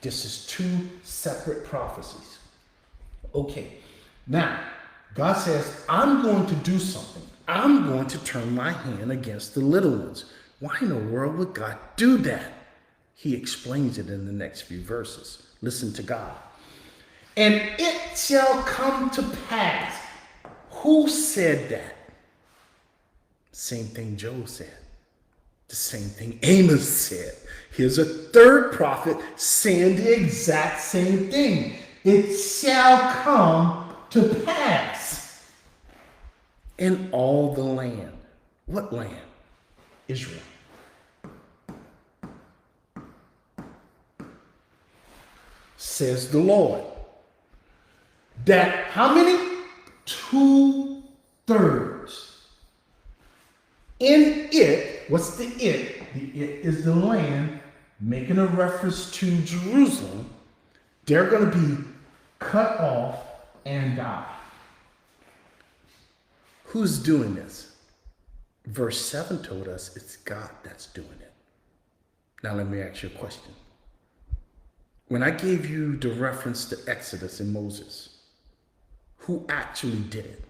This is two separate prophecies. Okay, now, God says, I'm going to do something. I'm going to turn my hand against the little ones. Why in the world would God do that? He explains it in the next few verses. Listen to God. And it shall come to pass. Who said that? Same thing Joel said. The same thing Amos said. Here's a third prophet saying the exact same thing. It shall come to pass in all the land. What land? Israel. Says the Lord. That how many? 2/3. In it, what's the it? The it is the land, making a reference to Jerusalem. They're going to be cut off and die. Who's doing this? Verse 7 told us it's God that's doing it. Now let me ask you a question. When I gave you the reference to Exodus and Moses, who actually did it?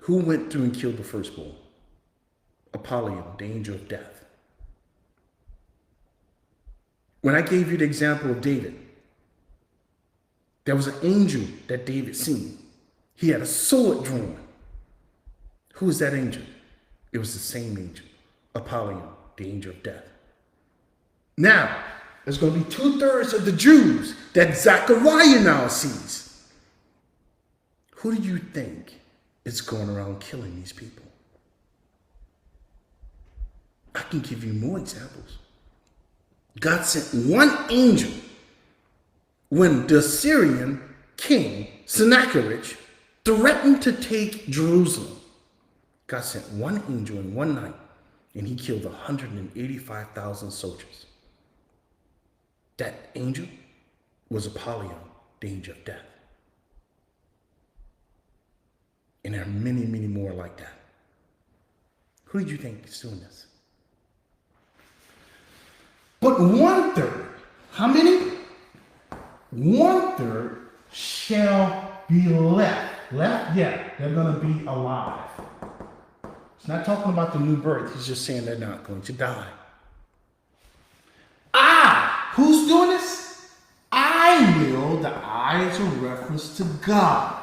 Who went through and killed the firstborn? Apollyon, the angel of death. When I gave you the example of David, there was an angel that David seen. He had a sword drawn. Who was that angel? It was the same angel, Apollyon, the angel of death. Now, there's going to be 2/3 of the Jews that Zechariah now sees. Who do you think is going around killing these people? I can give you more examples. God sent one angel when the Assyrian king, Sennacherib, threatened to take Jerusalem. God sent one angel in one night, and he killed 185,000 soldiers. That angel was Apollyon, the angel of death. And there are many, many more like that. Who do you think is doing this? But 1/3, how many? 1/3 shall be left. Left? Yeah, they're going to be alive. He's not talking about the new birth. He's just saying they're not going to die. Who's doing this? I will. The I is a reference to God.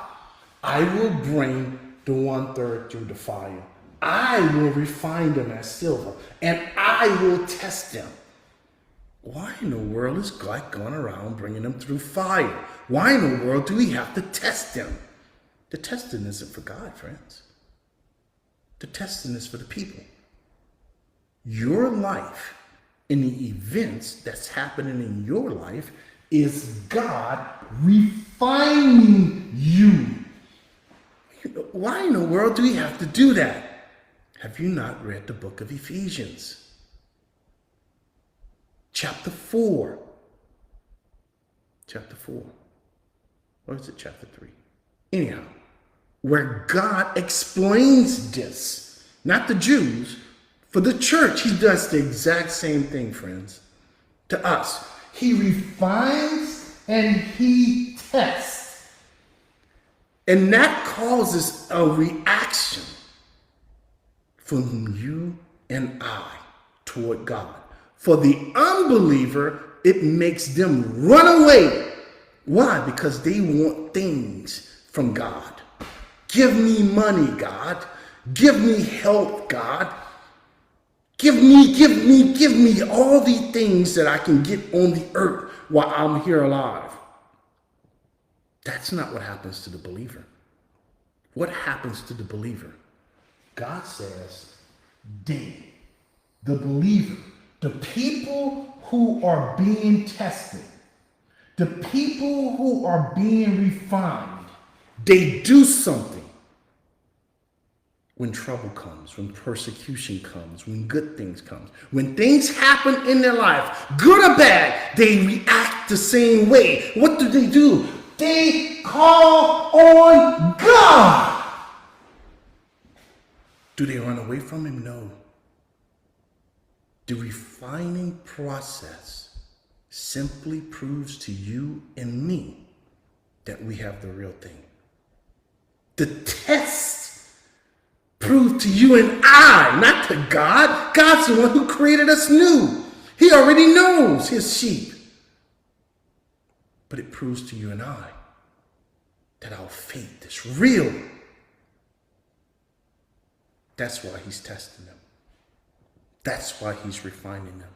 I will bring the 1/3 through the fire. I will refine them as silver, and I will test them. Why in the world is God going around bringing them through fire? Why in the world do we have to test them? The testing isn't for God, friends. The testing is for the people. Your life and the events that's happening in your life is God refining you. Why in the world do we have to do that? Have you not read the book of Ephesians? Chapter 4. Chapter 4. Or is it chapter 3? Anyhow, where God explains this. Not the Jews. For the church, he does the exact same thing, friends. To us. He refines and he tests. And that causes a reaction from you and I toward God. For the unbeliever, it makes them run away. Why? Because they want things from God. Give me money, God. Give me health, God. Give me all the things that I can get on the earth while I'm here alive. That's not what happens to the believer. What happens to the believer? God says, the believer, the people who are being tested, the people who are being refined, they do something. When trouble comes, when persecution comes, when good things come, when things happen in their life, good or bad, they react the same way. What do? They call on God. Do they run away from him? No. The refining process simply proves to you and me that we have the real thing. The test proved to you and I, not to God. God's the one who created us new. He already knows his sheep. But it proves to you and I that our faith is real. That's why he's testing them. That's why he's refining them.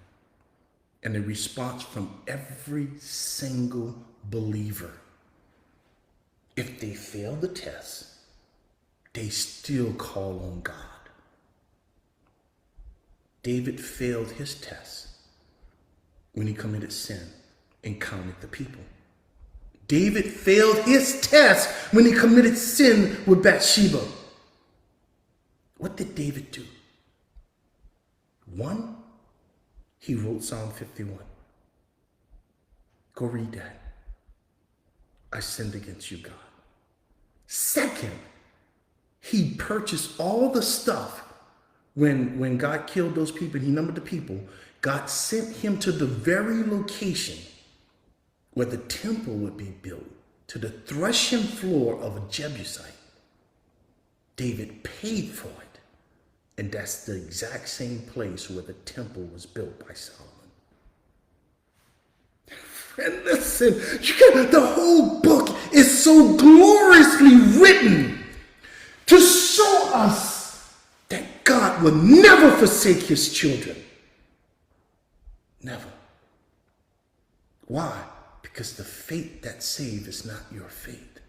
And the response from every single believer, if they fail the test, they still call on God. David failed his test when he committed sin and counted the people. David failed his test when he committed sin with Bathsheba. What did David do? One, he wrote Psalm 51. Go read that. I sinned against you, God. Second, he purchased all the stuff. When God killed those people and he numbered the people, God sent him to the very location where the temple would be built, to the threshing floor of a Jebusite. David paid for it. And that's the exact same place where the temple was built by Solomon. And listen, the whole book is so gloriously written to show us that God will never forsake his children. Never. Why? Because the faith that saves is not your faith.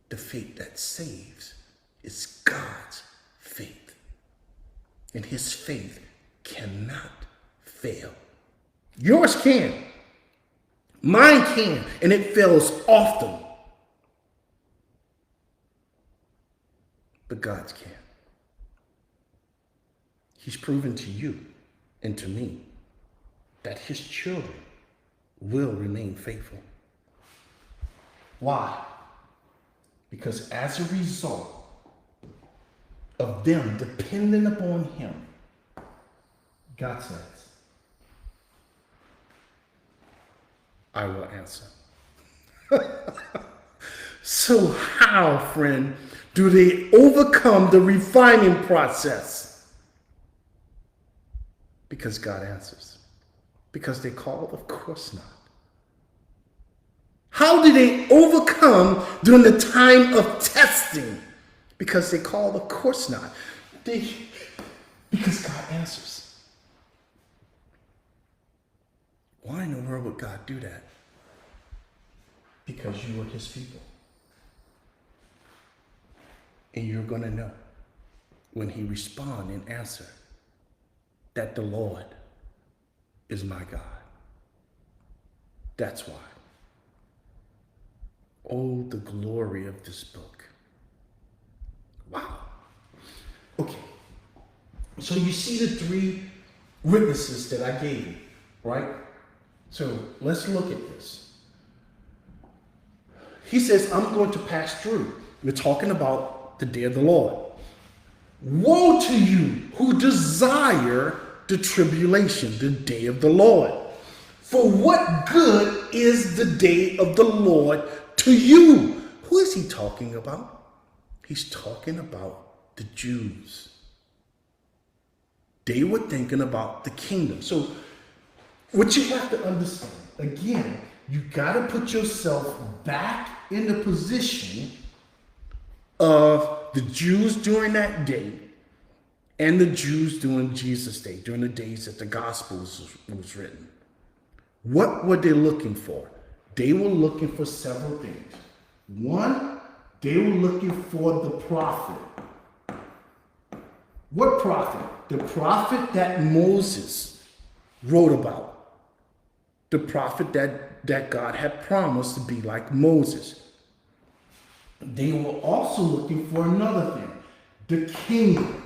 The faith that saves is God's faith. And his faith cannot fail. Yours can. Mine can. And it fails often. But God's can. He's proven to you and to me that his children will remain faithful. Why? Because as a result of them depending upon him, God says, I will answer. So how, friend, do they overcome the refining process? Because God answers. Because they call? Of course not. How do they overcome during the time of testing? Because they call? Of course not. Because God answers. Why in the world would God do that? Because you are his people. And you're going to know when he responds and answers that the Lord is my God. That's why. Oh, the glory of this book. Wow. Okay. So you see the three witnesses that I gave you, right? So let's look at this. He says, I'm going to pass through. We're talking about the day of the Lord. Woe to you who desire the tribulation, the day of the Lord. For what good is the day of the Lord to you? Who is he talking about? He's talking about the Jews. They were thinking about the kingdom. So what you have to understand, again, you got to put yourself back in the position of the Jews during that day and the Jews during Jesus' day, during the days that the Gospels was written. What were they looking for? They were looking for several things. One, they were looking for the prophet. What prophet? The prophet that Moses wrote about. The prophet that God had promised to be like Moses. They were also looking for another thing. The kingdom.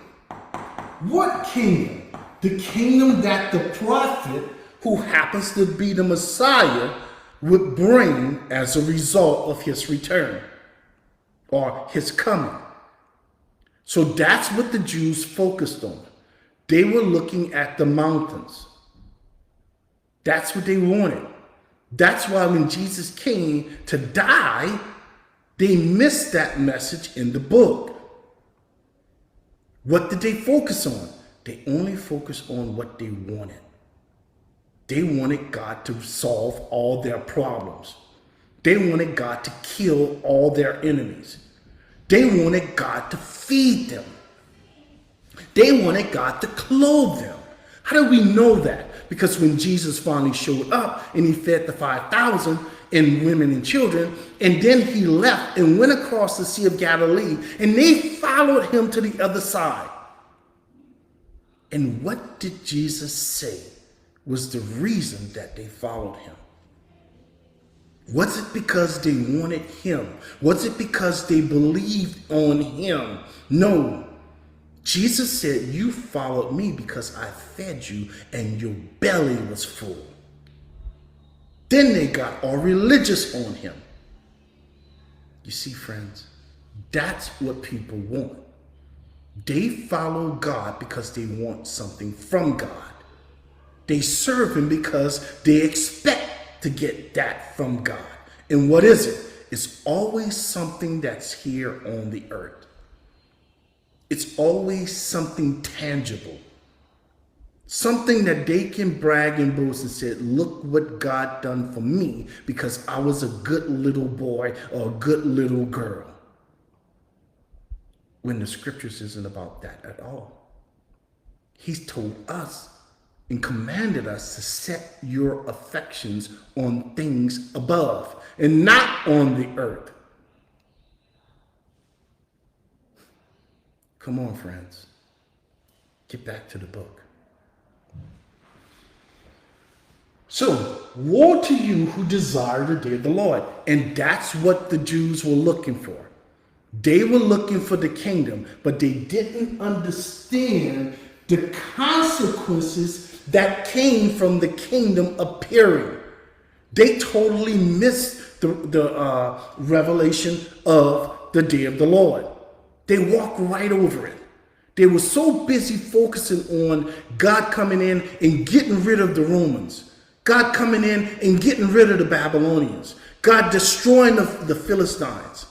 What kingdom? The kingdom that the prophet, who happens to be the Messiah, would bring as a result of his return or his coming. So that's what the Jews focused on. They were looking at the mountains. That's what they wanted. That's why when Jesus came to die, they missed that message in the book. What did they focus on? They only focused on what they wanted. They wanted God to solve all their problems. They wanted God to kill all their enemies. They wanted God to feed them. They wanted God to clothe them. How do we know that? Because when Jesus finally showed up and he fed the 5,000 and women and children, and then he left and went across the Sea of Galilee, and they followed him to the other side. And what did Jesus say was the reason that they followed him? Was it because they wanted him? Was it because they believed on him? No. Jesus said, you followed me because I fed you and your belly was full. Then they got all religious on him. You see, friends, that's what people want. They follow God because they want something from God. They serve him because they expect to get that from God. And what is it? It's always something that's here on the earth. It's always something tangible. Something that they can brag and boast and say, look what God done for me because I was a good little boy or a good little girl. When the scriptures isn't about that at all. He's told us and commanded us to set your affections on things above and not on the earth. Come on, friends. Get back to the book. So, woe to you who desire the day of the Lord. And that's what the Jews were looking for. They were looking for the kingdom, but they didn't understand the consequences that came from the kingdom appearing. They totally missed the revelation of the day of the Lord. They walked right over it. They were so busy focusing on God coming in and getting rid of the Romans. God coming in and getting rid of the Babylonians. God destroying the Philistines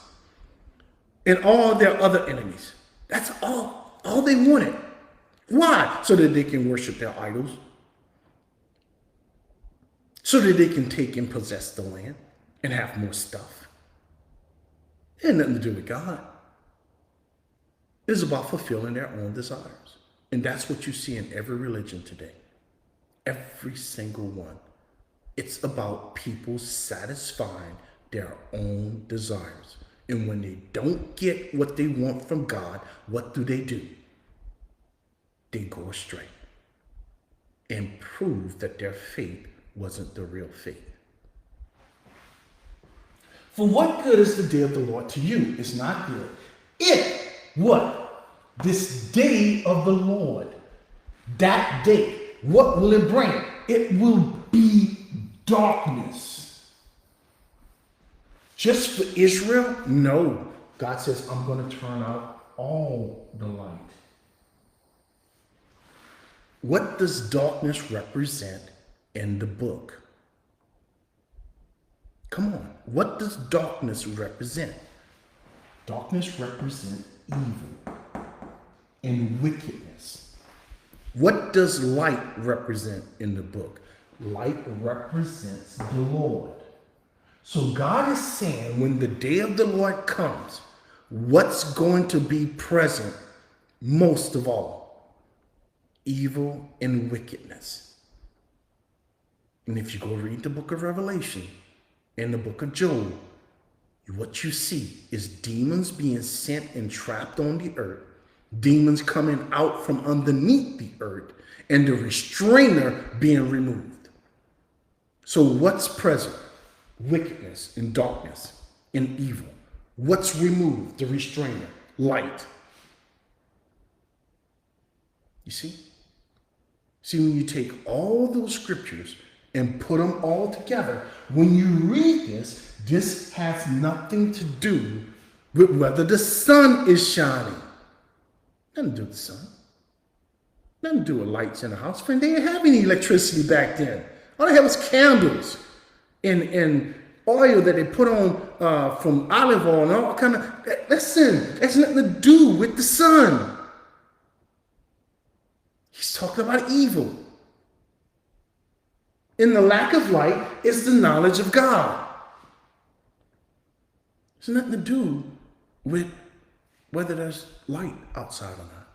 and all their other enemies. That's all they wanted. Why? So that they can worship their idols. So that they can take and possess the land and have more stuff. It had nothing to do with God. It's about fulfilling their own desires. And that's what you see in every religion today. Every single one. It's about people satisfying their own desires. And when they don't get what they want from God, what do? They go astray and prove that their faith wasn't the real faith. For what good is the day of the Lord to you? It's not good. If what? This day of the Lord, that day, what will it bring? It will be darkness. Just for Israel? No. God says, I'm going to turn out all the light. What does darkness represent in the book? Come on. What does darkness represent? Darkness represents evil and wickedness. What does light represent in the book? Light represents the Lord. So God is saying when the day of the Lord comes, what's going to be present most of all? Evil and wickedness. And if you go read the book of Revelation and the book of Job, what you see is demons being sent and trapped on the earth, demons coming out from underneath the earth, and the restrainer being removed. So what's present? Wickedness and darkness and evil. What's removed? The restrainer, light. You see? See, when you take all those scriptures and put them all together, when you read this, this has nothing to do with whether the sun is shining. Nothing to do with the sun. Nothing to do with lights in the house. Friend, they didn't have any electricity back then. All they had was candles and oil that they put on from olive oil and all kind of. Listen, that's nothing to do with the sun. He's talking about evil. In the lack of light is the knowledge of God. It's nothing to do with whether there's light outside or not.